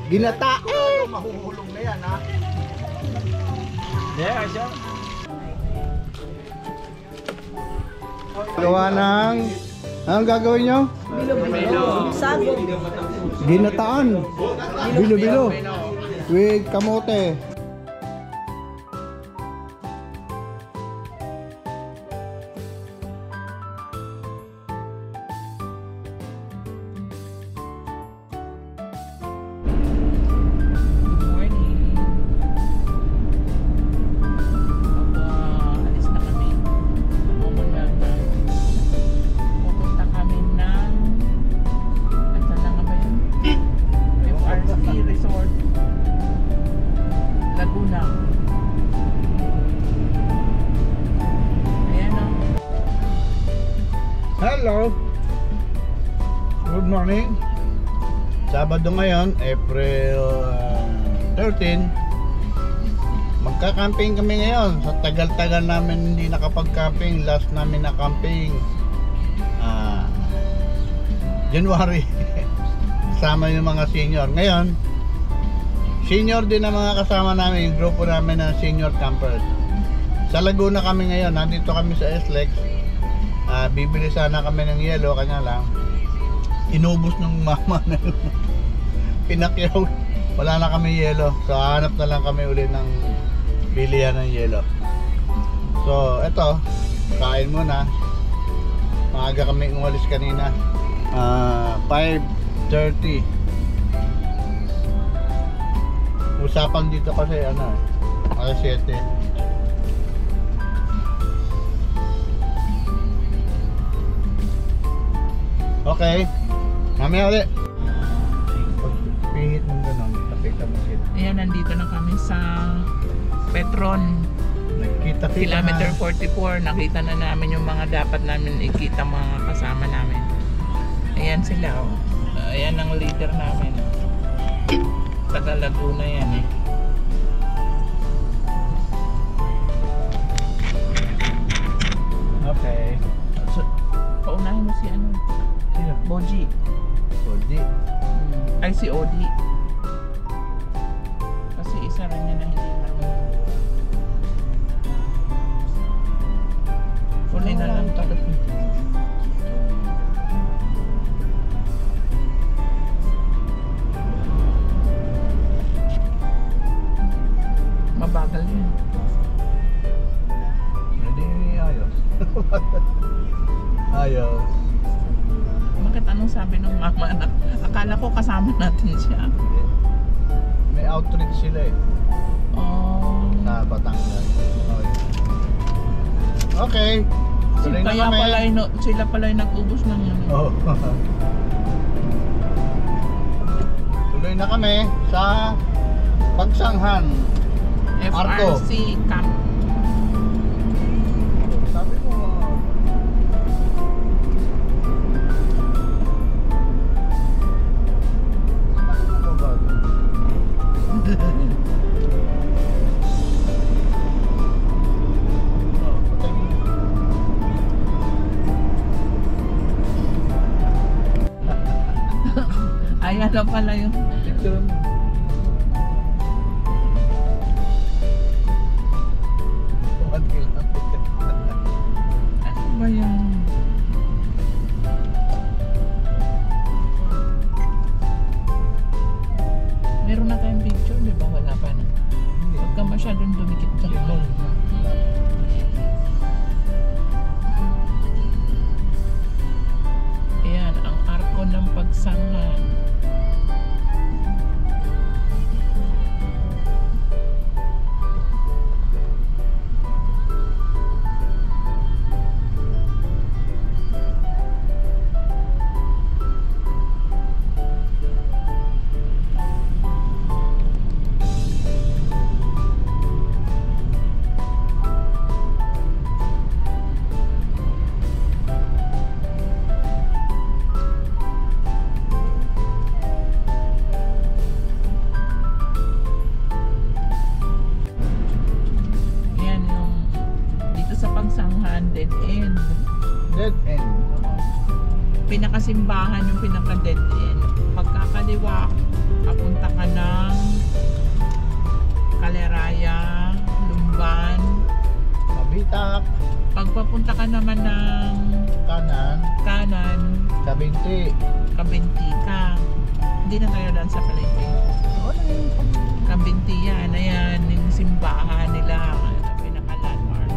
Ginatae. Mahuhulog na yan, ha? Yeah, siya. Gawa ng... Anong gagawin nyo? Bilo. Sabog. Ginataan. Bilo-bilo. With kamote. Hello. Good morning. Sabado ngayon, April 13. Magka-camping kami ngayon. Sa tagal-tagal namin hindi nakapag-camping. Last namin na camping January. Kasama yung mga senior. Ngayon, senior din ang mga kasama namin, yung grupo namin na senior campers. Sa Laguna kami ngayon. Nandito kami sa SLEX. Bibili sana kami ng yelo, kanya lang inubos ng mama na pinakyaw, wala na kami yelo, so hanap na lang kami uli ng bilihan ng yelo. So eto, kain muna. Maaga kami umalis kanina, 5:30. Usapan dito kasi alas 7. Okay, mamaya ulit. Pihit mong gano'n, tapita mo sila. Ayan, nandito na kami sa Petron. Nagkita-kita Kilometer na. 44. Nakita na namin yung mga dapat namin ikita mga kasama namin. Ayan sila, oh. Ayan ang leader namin. Taga Laguna yan, eh. Okay. So, paunahin mo si ano? Sino? Boji. Hindi. Ay, si Odi. Kasi isa rin niya na hindi marunong. Huli na lang to. Mabagal yun. Hindi, ayos. Ayos. Bakit anong sabi ng mama na? Akala ko kasama natin siya. May outreach sila eh. Oh. Sa Batangas. Okay. Tuloy na Kaya kami. pala sila pala yung nag-ubos ng yun. Oh. Tuloy na kami sa Pagsanghan. Arco. FRC camp. Sabi mo, Ayan na pala yung picture mo. ano ba yung meron na tayong picture, di ba? Wala pa na. Huwag ka masyadong dumikit sa ayan, ang arko ng Pagsanghan. Dead end. Dead end. Pinakasimbahan yung pinaka dead end. Pagkakaliwa, papunta ka na naman ng kanan, Kabinti. Kabinti ka. Hindi na tayo daan sa palengke. Ano yun? Kabinti yan. Ayan, yung simbahan nila. Pinaka-landmark.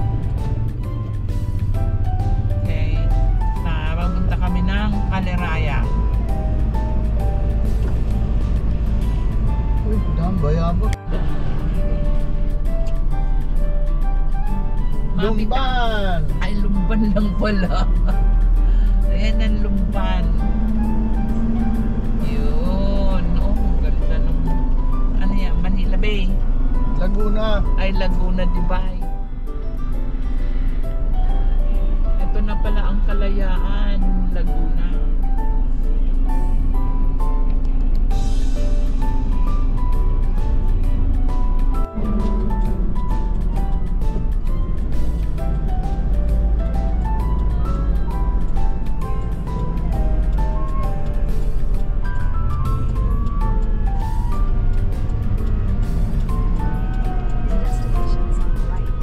Okay. Mapunta kami ng Kaleraya. Uy, dam, bayabot. Lumban! Ay, Lumban lang pala. Ayan ang Lumban. Yun. Oh, ang ganda ng... Ano yan? Manila Bay. Laguna. Ay, Laguna, Dubai. Ito na pala ang Kalayaan, Laguna. Destinations on the right.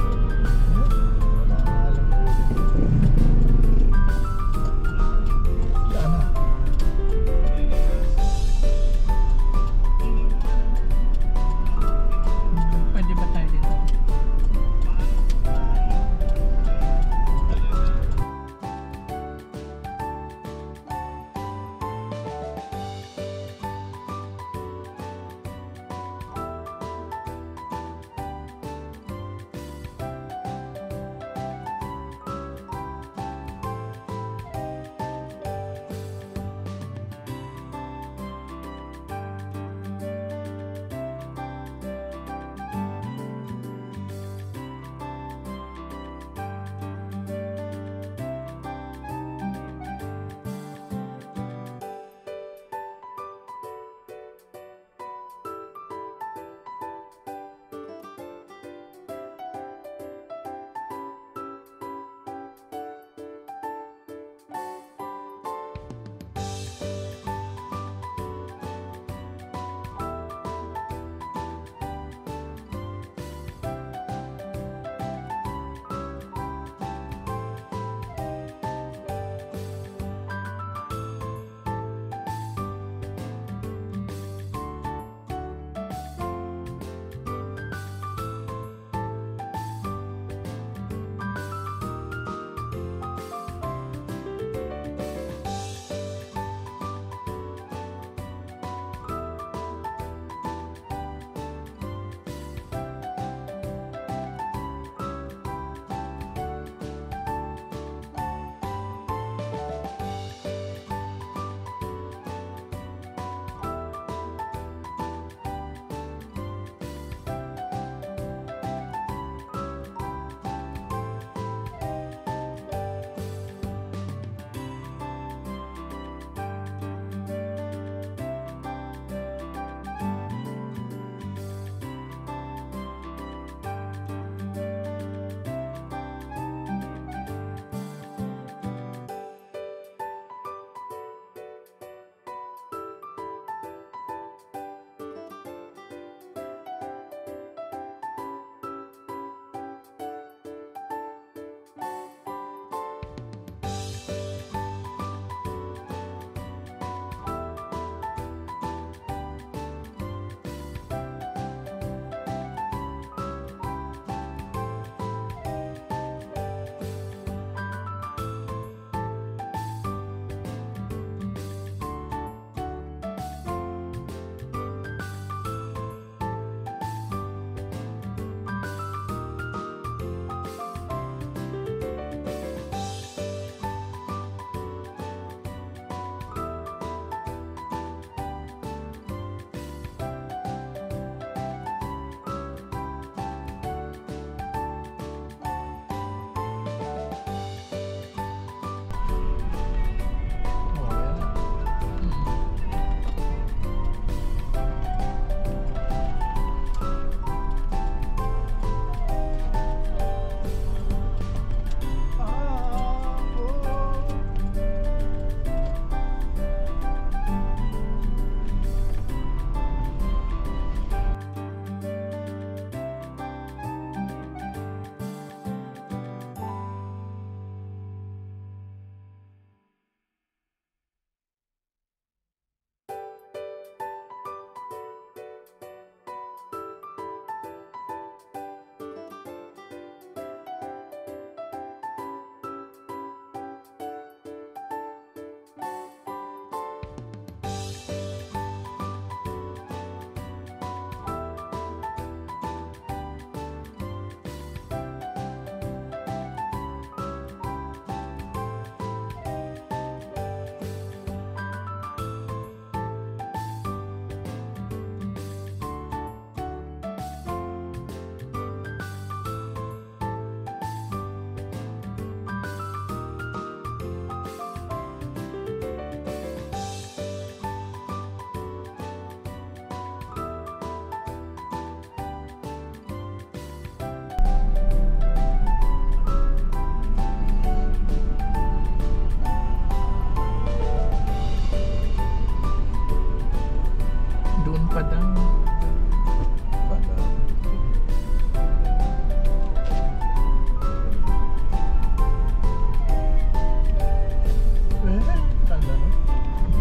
pa daw.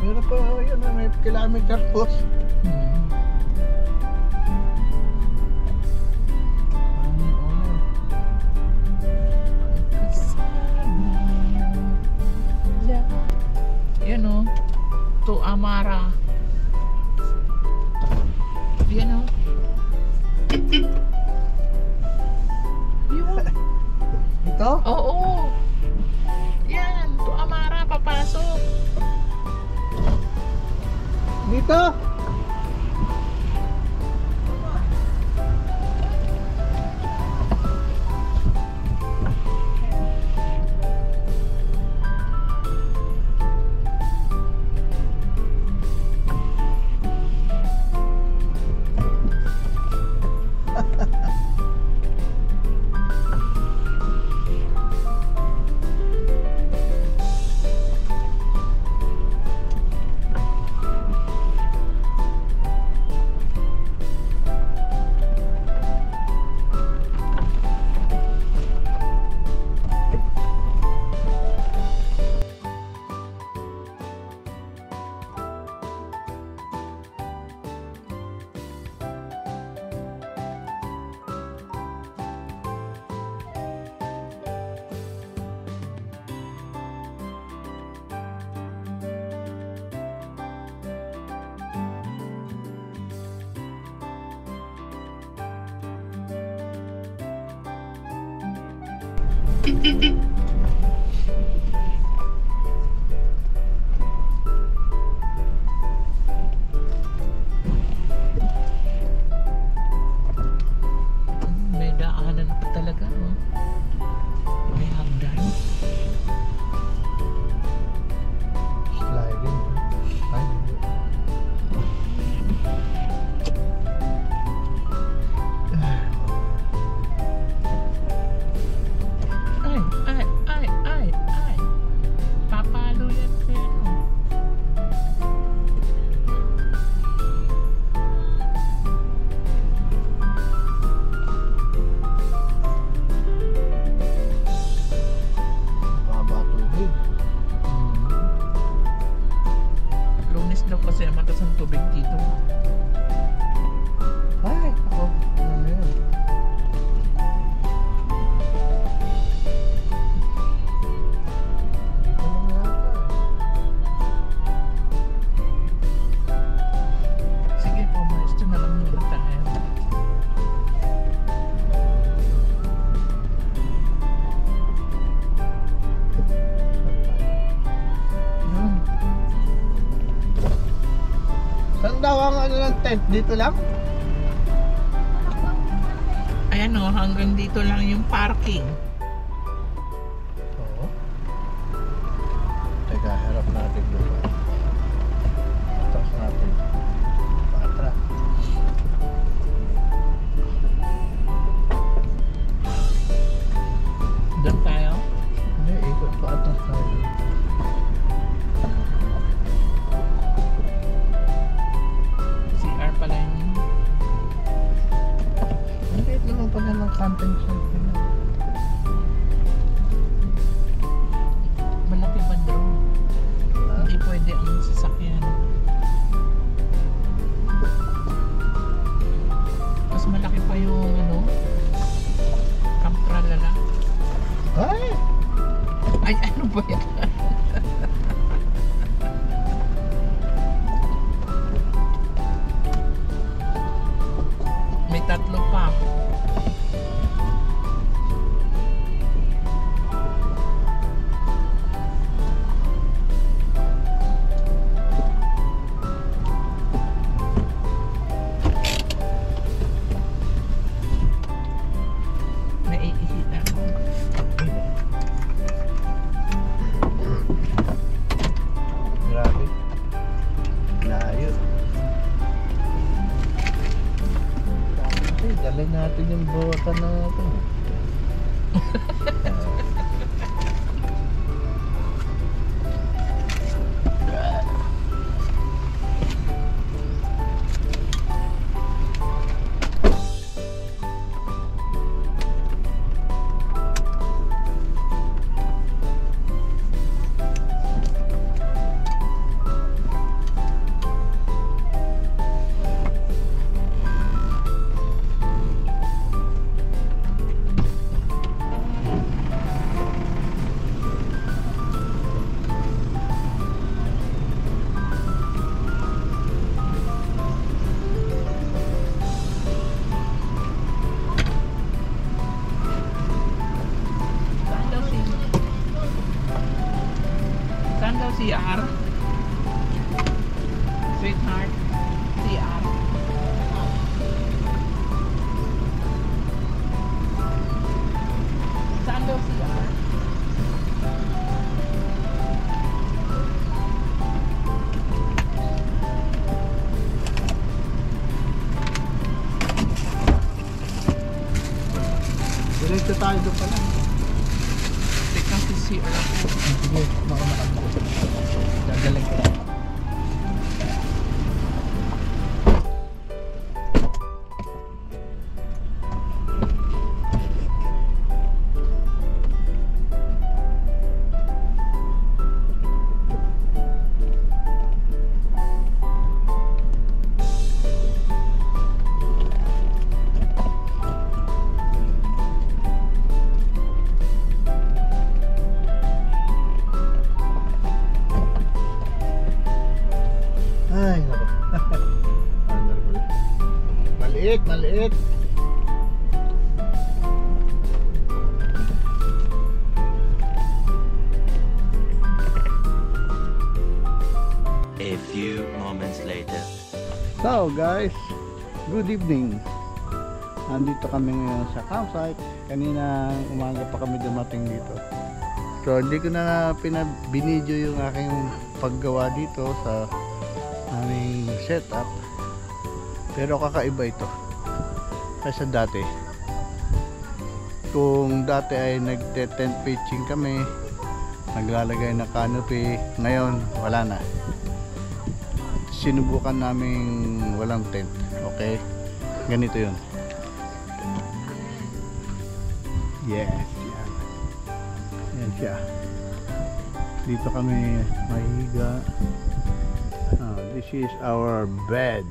Meron pa yun na may kilometer post. Yan o. To Amara. Yan o. Yun. Ito? Oo. Yan. To Amara. Papasok. Dito? May daanan pa talaga, no? May hagdan. Sliding. Ay, Ay. Papalo yan, pero. baba tubig. Lunes daw kasi matas ang tubig dito. Ay, ako. Ano yun? Dito lang yata Sige po, maestro na lang muna tayo. Yun. Saan daw ang ano ng tent? Dito lang? Ayan o, hanggang dito lang yung parking. Oo. Teka, harap natin dito. Tapos natin. Patra. Doon tayo. Hindi, ikot pa atas tayo. CR pala yun. Hindi naman pala ng camping site nila. Malaki ba doon? Ha? Hindi pwede ang sasakyan. Mas malaki pa yung ano, Camp Tralala. Ay! Ay, ano ba yan? May tatlo pa. Naiihi na ako. Grabe. Layo. Ay, dali natin yung bota natin. Dito tayo doon pala. Teka, CR ako. Sige, mauna ka. Gagaling ko lang. Ay, nako. Wonderful. Maliit, maliit. A few moments later. So guys, good evening. Nandito kami ngayon sa campsite. Kanina umaga pa kami dumating dito. So hindi ko na binidyo yung aking paggawa dito sa aming setup. Pero kakaiba ito kaysa dati. Kung dati ay nagte-tent pitching kami, naglalagay ng canopy, ngayon wala na. Sinubukan naming walang tent. Okay, ganito yun. Yes, yan. Yan siya. Dito kami mahiga. This is our bed,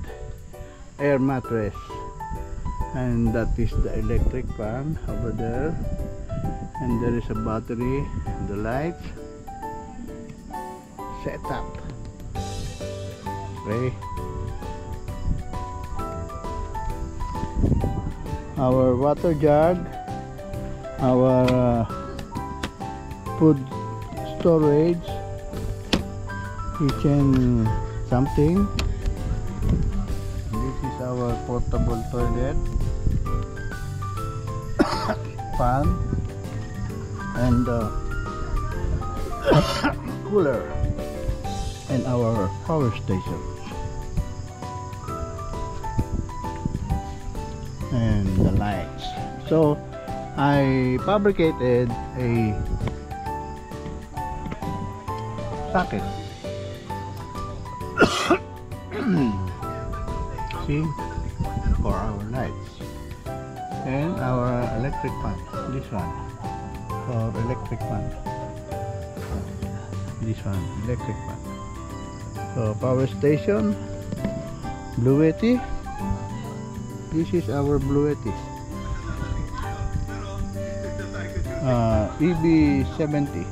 air mattress, and that is the electric fan over there, and there is a battery, the lights, set up. Okay. Our water jug, our food storage, kitchen something. This is our portable toilet, fan, and cooler, and our power station, and the lights. So I fabricated a socket. See, for our lights, and our electric fan, this one for electric fan, this one electric fan. So power station, Bluetti. This is our Bluetti, EB70.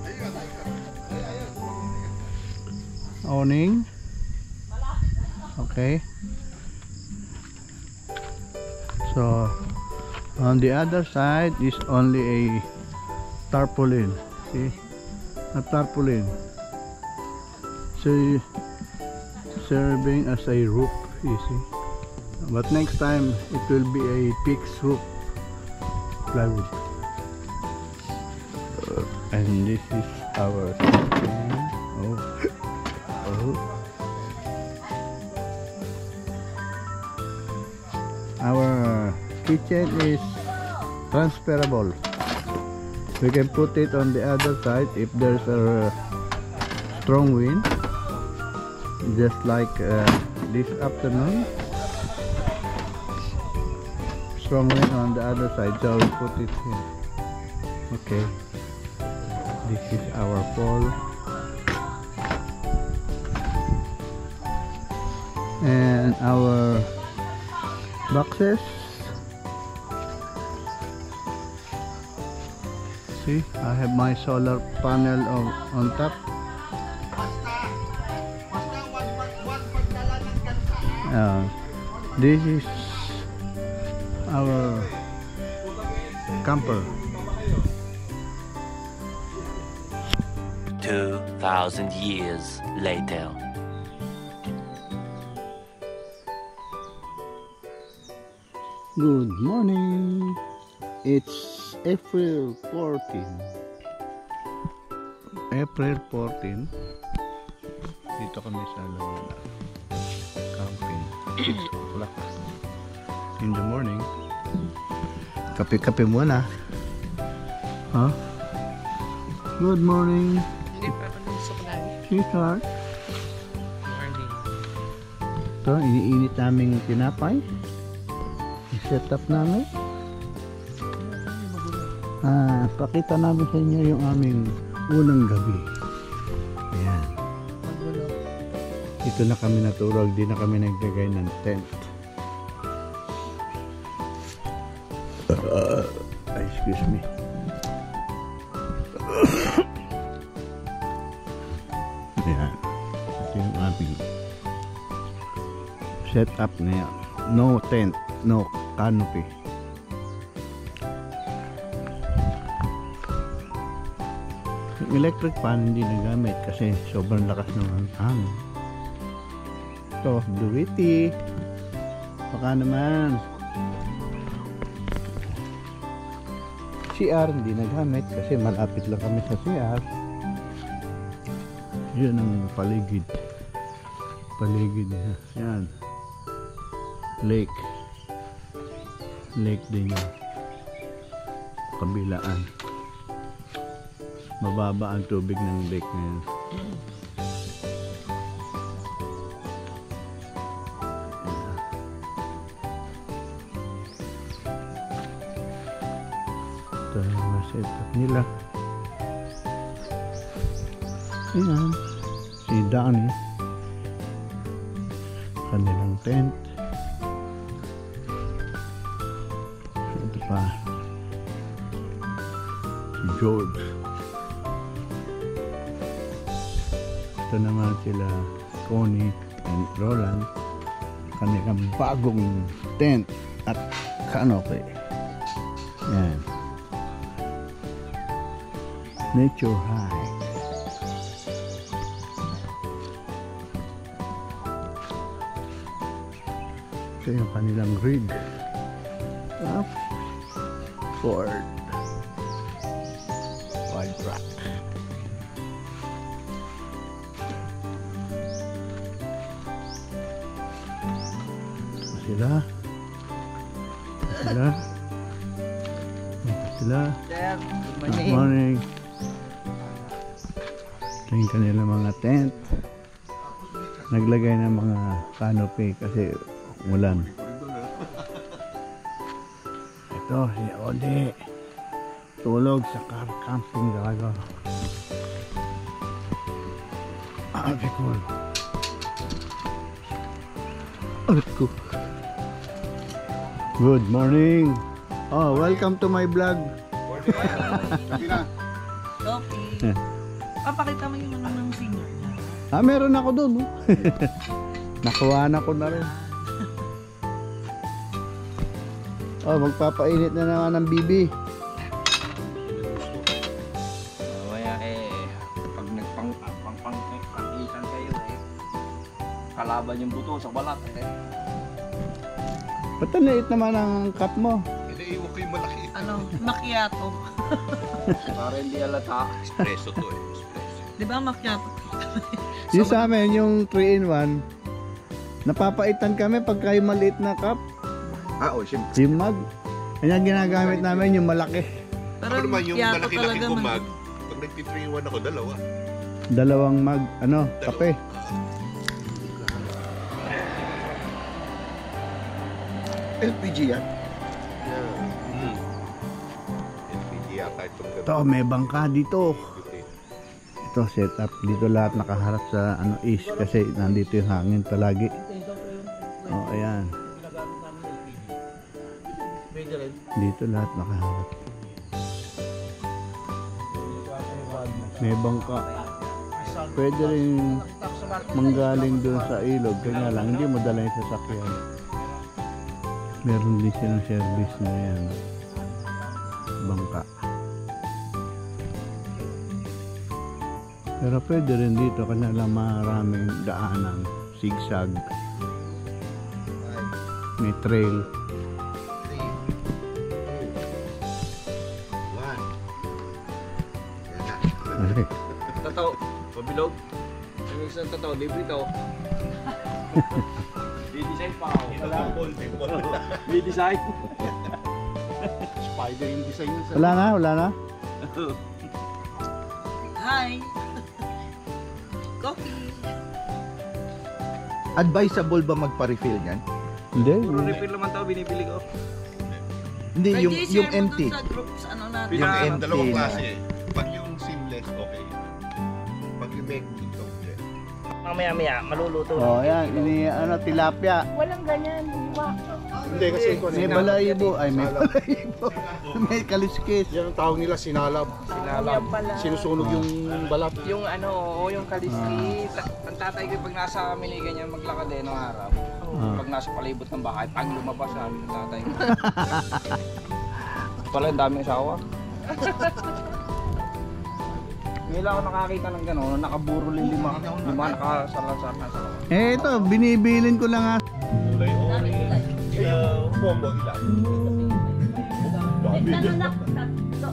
Awning. Okay. So on the other side is only a tarpaulin. See, a tarpaulin. So serving as a roof, you see. But next time it will be a fixed roof, plywood. And this is our kitchen. Our kitchen is transferable. We can put it on the other side if there's a strong wind, just like this afternoon. Strong wind on the other side, so we put it here. Okay, this is our pole, and our boxes. See, I have my solar panel on top. This is our camper. 2,000 years later. Good morning. It's April 14. April 14. Dito kami sa Laguna. Camping. 6 o'clock in the morning. Kape-kape muna. Huh? Good morning, Hindi pa ako nung suklay. sweetheart. Morning. Ito, iniinit naming tinapay. I-set up namin. Pakita namin sa inyo yung aming unang gabi. Ayan. Magulo. Dito na kami natulog, di na kami naglagay ng tent. Excuse me. Ayan. Ito yung aming set up na yan. No tent, no canopy. Yung electric fan hindi nagamit kasi sobrang lakas ng hangin. Ito, Duwiti. Baka naman. CR hindi nagamit kasi malapit lang kami sa CR. Yun ang paligid. Paligid niya. Yan. Lake. Lake din yan. Kabilaan. Mababa ang tubig ng lake na yan. Ito yung setup nila. Ayan. Si Donnie. Kanilang tent. Ito pa. Si George. Ito naman sila Connie and Roland. Kanilang bagong tent at canopy. Yan. Nature High. Ito yung kanilang rig. Up. Ford. Wild Rock. Sila. Sila. Sila. Sir, Good morning. Ito yung kanilang mga tent. Naglagay ng mga canopy kasi ulan. Ito si Odi. Tulog sa car camping talaga. Okay, cool. Ko. Good morning. Oh, welcome to my vlog. Sophie. Papakita mo yung ano ng senior na. Meron ako doon. Oh. Nakuha na ko na rin. Oh, magpapainit na naman ng bibi. Kaya pag nagpang-itan kayo kalaban yung buto sa balat Ba't ang liit naman ang cup mo? Iniiwan ko yung malaki. Ano, macchiato. para hindi alata. Espresso to eh. Espresso. Di ba macchiato? Yung sa amin, yung 3-in-1, napapaitan kami pagka yung maliit na cup, Siyempre. yung mug. Kanya ginagamit namin yung malaki. Ako naman yung malaki-laki kong mug. Pag nagtitriwan ako, dalawa. Dalawang mug, kape. LPG yan? LPG yata itong Ito, may bangka dito. Ito, setup. Dito lahat nakaharap sa east kasi nandito yung hangin palagi. Oh, ayan. Dito lahat nakaharap. May bangka. Pwede rin manggaling doon sa ilog. Kanya lang, hindi mo dala yung sasakyan. Meron din silang service na yan. Bangka. Pero pwede rin dito kasi lang maraming daanan. Zigzag. May trail. 3, 2, 1. Tataw, pabilog. Yung isang tataw, libre to. Di-design pa ako. Di-design. Spider yung design yun sa... Wala na, wala na. Hi. Coffee. Advisable ba magpa-refill yan? Hindi. Refill naman tao, binibili ko. Hindi, Pwede yung i-share mo empty. dun sa group sa ano natin. Yung empty Dalawang na. klase eh. Pag yung seamless, okay. Pag yung make ito, hindi. Mamaya-maya, maluluto. Oh, yan. Ini, tilapia. Walang ganyan. Hindi kasi May balayibo. Ay, may balayibo. May kaliskis. yan ang tawag nila sinalab. Sinalab. Sinusunog yung balat. Yung ano, oo, yung kaliskis. Ang tatay ko pag nasa amin ay ganyan maglakad eh nung araw. Pag nasa palibot ng bahay, pag lumabas namin ng tatay ko. Pala ang daming asawa. Ngayon ako nakakita ng gano'n, nakaburol yung lima nakasalasar na sa Eh, ito. Binibilin ko lang nga. Yung bombo ilan. Pinanganak ko tatlo.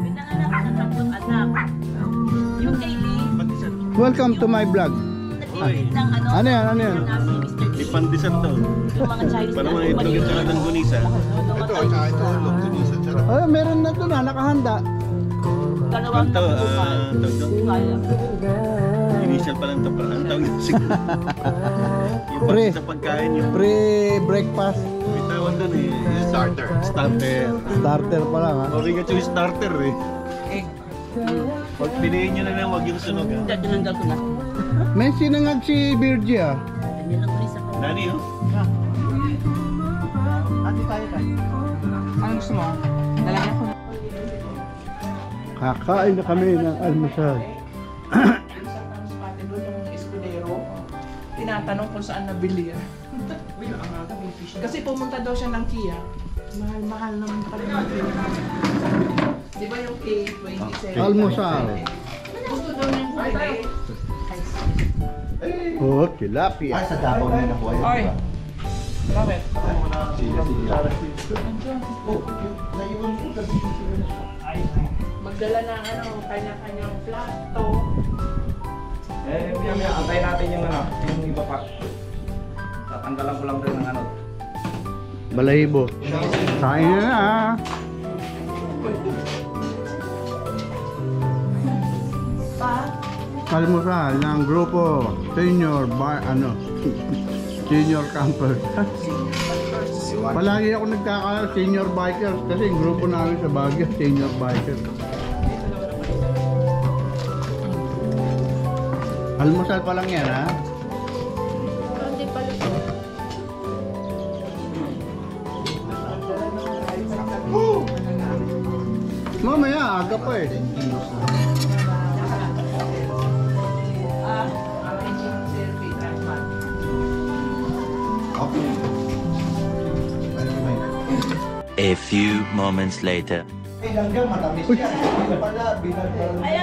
Pinanganak ko na tatlong anak. Yung Kaylee, Welcome to my vlog. nagtitinda ng ano. Ano yan? Ano yan? Si Mr. Lee. Ipandesal to. Yung mga Chinese Para na mga itlog at saka langgunisa. Ito, ito. Langgunisa. Oh, meron na ito na. Nakahanda. dalawang nakukuhan. Kaya. Initial pa lang ito. Ang tawag yung yung Pre. sa pagkain yung Pre-breakfast. may tawag doon eh. Starter. Starter. Starter pa lang ha. Origa yung starter eh. Pag piliin nyo na lang, huwag yung sunog ha. Tinanggal ko na. May sinangag si Virgie ah. Ganyan lang ko rin sa kanya. Nani oh. Anong gusto mo? Lalagyan ko. Kakain na kami ng almusal. Tinatanong kung saan nabili yan. Kasi pumunta daw siya ng Kia. Mahal-mahal naman pala yung Kia. Di ba yung K27? Almusal. Gusto daw niyang kulay. Oh, tilapia. Sa Davao na nakuha yun. Oy! Bakit? Magdala ng ano, kanya-kanyang plato. Maya, antayin natin yung ano, yung iba pa. Tatanggalan ko lang rin ng ano. Balahibo. Kain na na. Almusal ng grupo senior senior camper. Palagi ako senior bikers kasi yung grupo namin sa Baguio senior bikers. Almusal pa lang yan ha. Hindi pala ito. Mamaya aga pa eh. A few moments later. Ayan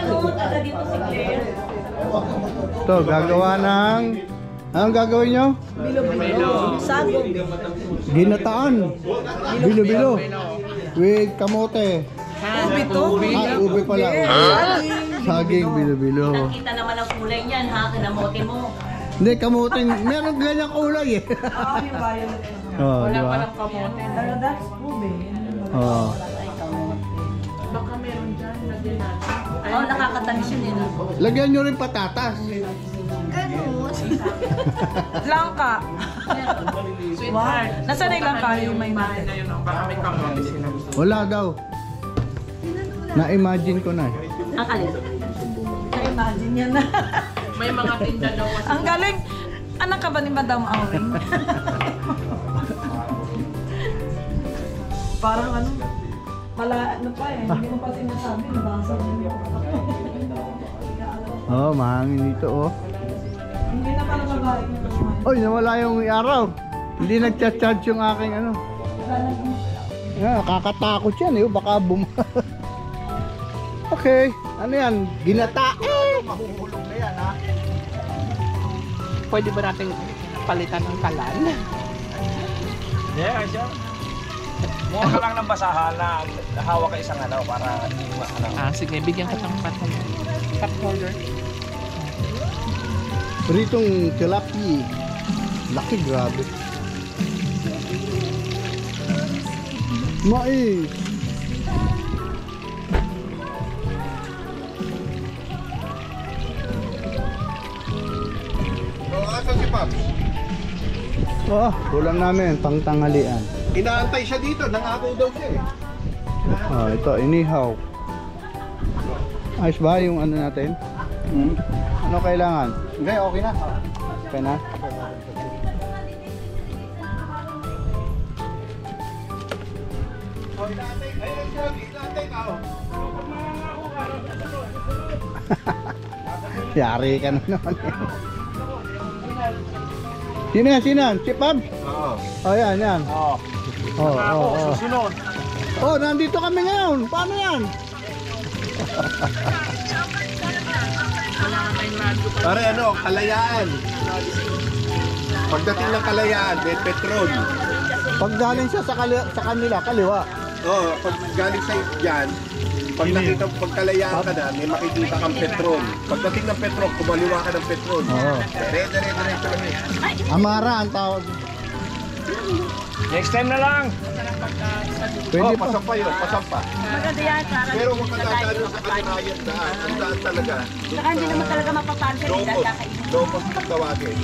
mo, taga dito si Claire. Ito, gagawa ng... Anong gagawin nyo? Sagog. Ginataan. Bilo-bilo. With kamote. Ube to? Ube pala. Saging, bilo-bilo. Nakita naman ang kulay niyan ha, kinamote mo. Hindi, kamote. Meron ganyang kulay eh. Yung bayan. Oh, Wala di ba? palang kamote. Pero that's ube. Oh. Baka meron dyan, lagyan natin. Oh, nakakatamis yun eh. No? Lagyan nyo rin patatas. Ganun. Langka. Sweetheart. Nasaan yung langka yung may bahay na yun, oh. Baka may kamote sila. Wala daw. Na-imagine ko na eh. Ang alin. Na-imagine yan na. May mga tinda daw. Ang galing. Anak ka ba ni Madam Auring? Parang ano, ano pa eh. Hindi mo pa sinasabi. Nabasa mo. Oh, mahangin dito oh. Hindi na pala babae niya naman. Oy, nawala yung araw. Hindi nagcha-charge yung aking ano. Kakatakot yan eh. Baka Okay, ano yan? Ginata. Mahuhulog na yan ha. Pwede ba natin palitan ng kalan? Yeah, siya. Mukha ka lang ng basahan na hawak ka isang ano para hindi ano. Sige, bigyan ka ng pot holder. Pritong tilapia. Laki, grabe. Mais. Ito si Pops. Oh, kulang namin pang tanghalian. Inaantay siya dito. Nangako daw siya eh. Oh, ito, inihaw. Ayos ba yung ano natin? Ano kailangan? Hindi, okay na. Okay na? Oh, inaantay. Ayun siya. Inaantay ka oh. Yari ka na naman. Sino yan? Sino yan? Si Pab? Oo. Oh, yan, yan. Oo. Oh. Susunod. Oh, nandito kami ngayon. Paano yan? Pare ano, Kalayaan. Pagdating ng Kalayaan, may Petron. Pag galing siya sa kanila, kaliwa. Oo, pag galing sa dyan, pag nakita pag Kalayaan ka na, may makikita kang Petron. Pagdating ng Petron, kumaliwa ka ng Petron. Oo. Dire-diretso lang eh. Amara ang tawag. Next time na lang. Pwede pa. Pasampa yun, pasampa. Maganda yan, para Pero kung kadadalo sa kalimayan daan, ang daan talaga. saka hindi naman talaga mapapansin. Lopos. Lopos yung tawagin.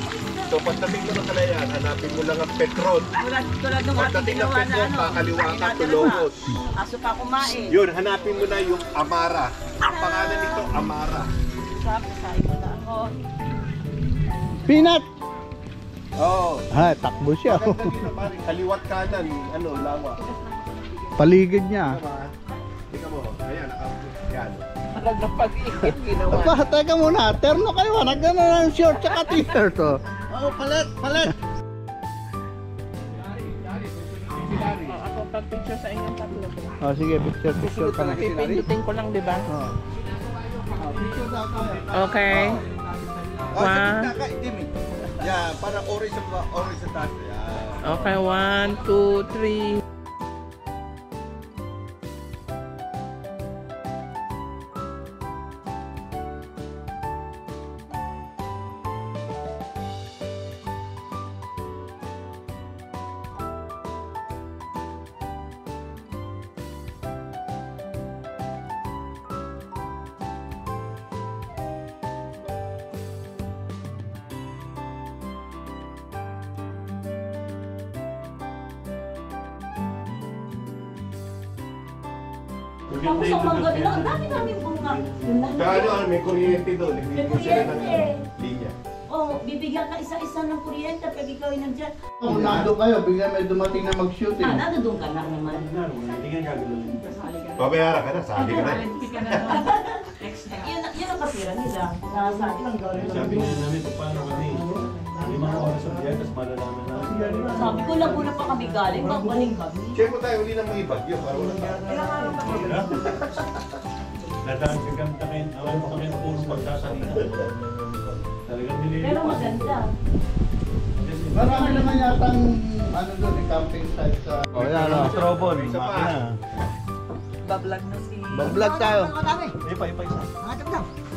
So pagdating mo ng Kalayaan, hanapin mo lang ang Petron. Tulad nung ating Pagdating ng ginawa na Petron, ano. kakaliwa ka to Lopos. Aso pa kumain. Yun, hanapin mo na yung Amara. Ang pangalan nito, Amara. Sabi, sabi mo na ako. Peanut! Oo. Ha, takbo siya. Maganda dito pare, kaliwat kanan, ano, lawa. Paligid niya. Tingnan mo, ayan, yan. Parang napag-iit ginawa. Pa, teka muna. Terno kayo. Nagana ng short tsaka t-shirt. Oh, palit, palit. Ako pag-picture sa inyong tatlo. Oh, sige, picture ka na. Pipindutin ko lang, di ba? Oh. Picture daw tayo. Okay. One. Yeah, para orange sa taas. Yeah. Okay, 1, 2, 3. Tapos ang mangga nila, ang dami-daming bunga. Yun lang. Kaya ano, may kuryente doon. Nagbibigyan sila ng linya. Oh, bibigyan ka isa-isa ng kuryente pag ikaw ay nandyan. Kung nando kayo, bigla may dumating na mag-shooting. Nandun ka na naman. Babayaran ka na, sabi ka na. Yan ang kapira nila. Sabi lang gawin. Sabi nga namin kung paano kami. May mga oras sa biyahe, tapos malalaman namin. Sabi ko lang muna pa kami galing, babalik kami. Check mo tayo, uli ng mga ibagyo para walang tao. Dadaan ka gamit na kayo, awan pa kami na puro pagsasalita. Talagang nililipas. Pero maganda. Marami naman yatang ano doon, yung camping site sa... Oh, yan o. Strobon, Isa pa. makina. Bablog na si... Mag-vlog tayo. Ipa isa.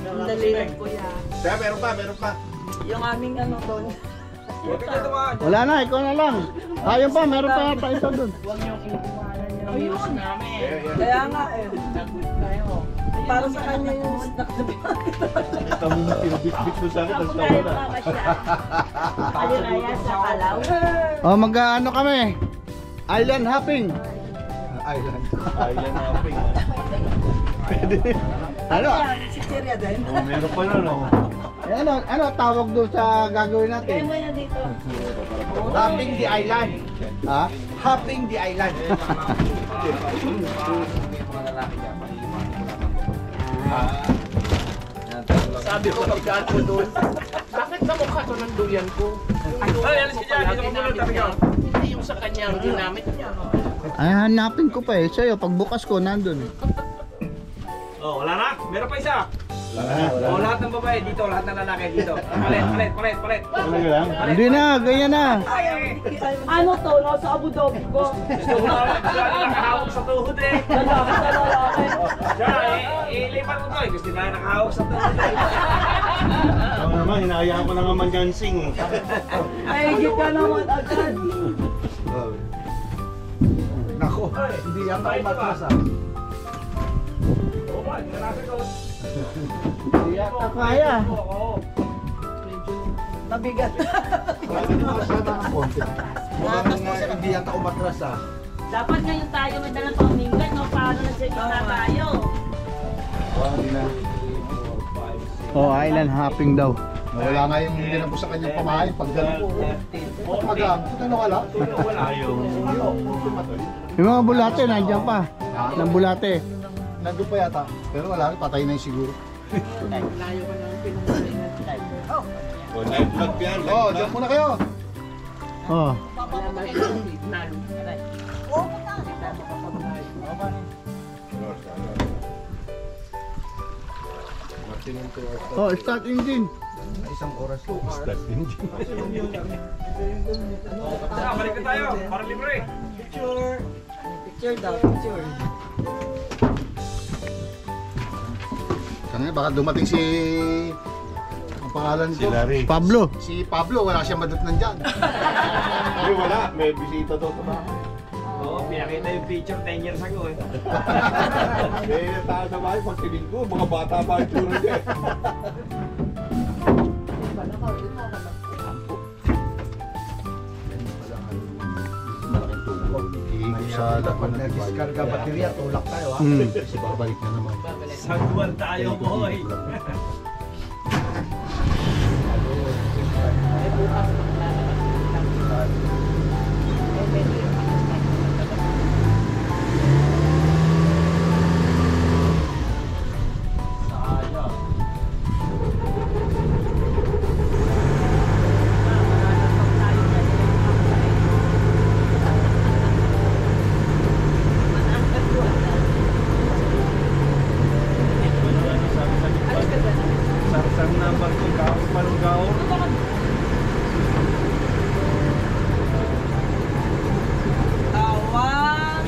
Ang dalilan ko yan. Kaya meron pa. Yung aming ano doon. Wala na, ikaw na lang. Ayun pa, meron pa yata isa doon. Huwag niyong iiwanan yung views namin. Kaya nga eh. Para sa kanya yung snack na Ito mo na pinabit-bit mo sa akin, tapos Tayo nawala. mama siya. Paliraya sa Kalaw. Oh, mag-ano kami? Island hopping. Island. Island hopping. Ano? si Cheria din. Oh, meron pa nun, oh. Ano tawag doon sa gagawin Kaya natin? mo na dito. Hopping the island. Ha? Hopping the island. Sabi ko pagkaan ko doon, bakit kamukha to ng duyan ko? Ay, alis ka dyan, dito ka muna. Hindi yung sa kanya ang ginamit niya. Ay, hanapin ko pa eh. Sa'yo, pagbukas ko, nandun eh. Oh, wala na. Meron pa isa. Oh, lahat ng babae dito, lahat ng lalaki dito. Palit. Talaga lang? Hindi na, ganyan na. Ano to? Nasa Abu Dhabi ko. Gusto ko nakahawak sa tuhod eh. Lalaki sa lalaki. Siya, ilipat mo to eh. Gusto na nakahawak sa tuhod eh. Ako naman, hinahayaan ko na nga manyansing. Ay, higit ka naman agad. Nako, hindi yan tayo matras ah. Oo ba, hindi na nasa ko. Hindi yata kaya. Oo. Mabigat. Hindi yata umatras ah. Dapat ngayon tayo may dalang paminggan, no? Paano na siya na tayo? Oh, island hopping daw. Wala nga yung hindi na po sa kanyang pamahay. Pag gano'n po. Pag wala. Yung mga bulate, nandiyan pa. Ng bulate. Nandun pa yata. Pero wala rin, patay na yung siguro. Oh, dyan muna kayo. Oh. Oh, start engine. Isang oras po. Balik na tayo, para libre. Picture daw, picture. Kanina baka dumating si... Ang pangalan ko? Pablo. Si Pablo, wala siyang madatnan dyan. Ay, wala. May bisita daw sa bahay. Oo, pinakita yung picture 10 years ago eh. Eh, tayo sa bahay, pag tinig ko, mga bata pa yung turo niya. Sa dapat na diskarga baterya, tulak tayo ha. Kasi babalik na naman. Sagwan tayo, boy. Sarsang na barkong malunggaw. Tawang.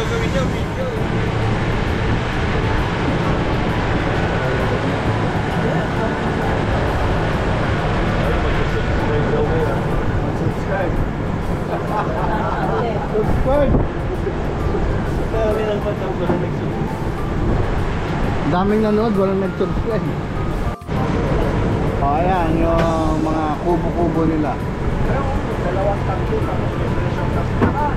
Video. Daming nanood, walang nag-subscribe. Oh, ayan yung mga kubo-kubo nila. Dalawang tangko, tapos may presyong tasma.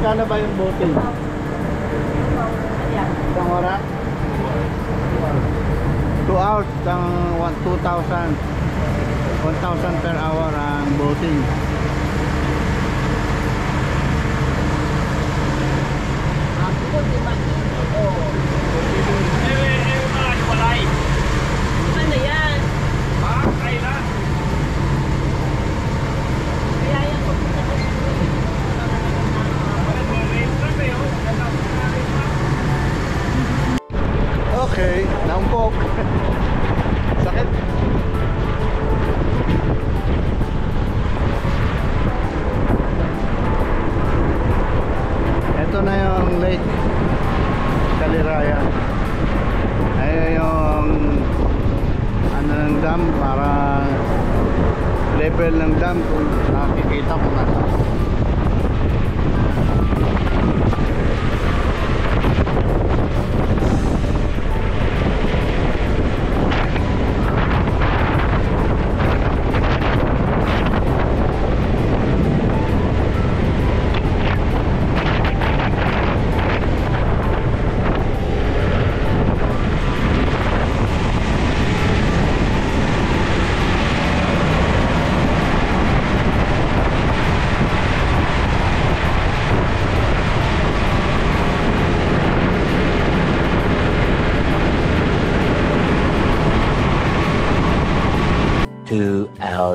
Magkano ba yung boating? Isang oras? 2 hours, isang 2,000. 1,000 per hour ang boating. Ano yan? Kaya yan po Okay, naumpok. Sakit.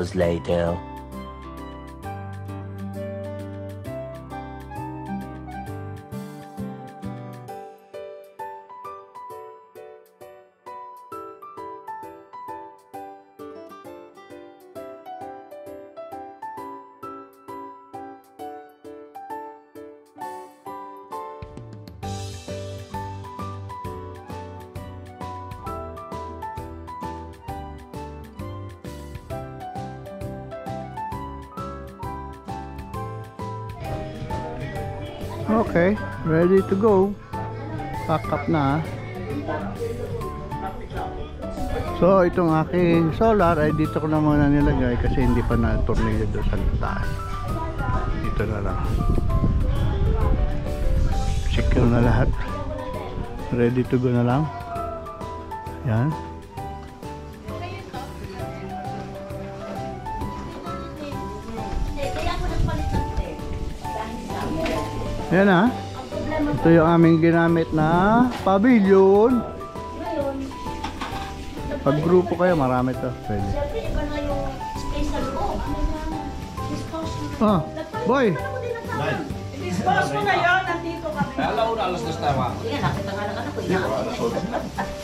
hours later. Okay, ready to go. Pack up na. So itong aking solar ay dito ko na muna nilagay kasi hindi pa na-tornilyo doon sa taas. Dito na lang. Secure na lahat. Ready to go na lang. Yan. Kaya ako nagpalit ng tape. Dahil sa amin. Yan ah. Ang problema Ito yung aming ginamit na pavilion. ngayon, Pag grupo kayo, marami to. Pwede. siyempre iba na yung space sa loob. Ano na, dispose mo na. Ah, boy. Ano din ang tawag? Dispose mo na yun, nandito kami. Kaya alauna, alas 2 tayo. Sige, nakita nga ng anak ko. Inaabot na yun.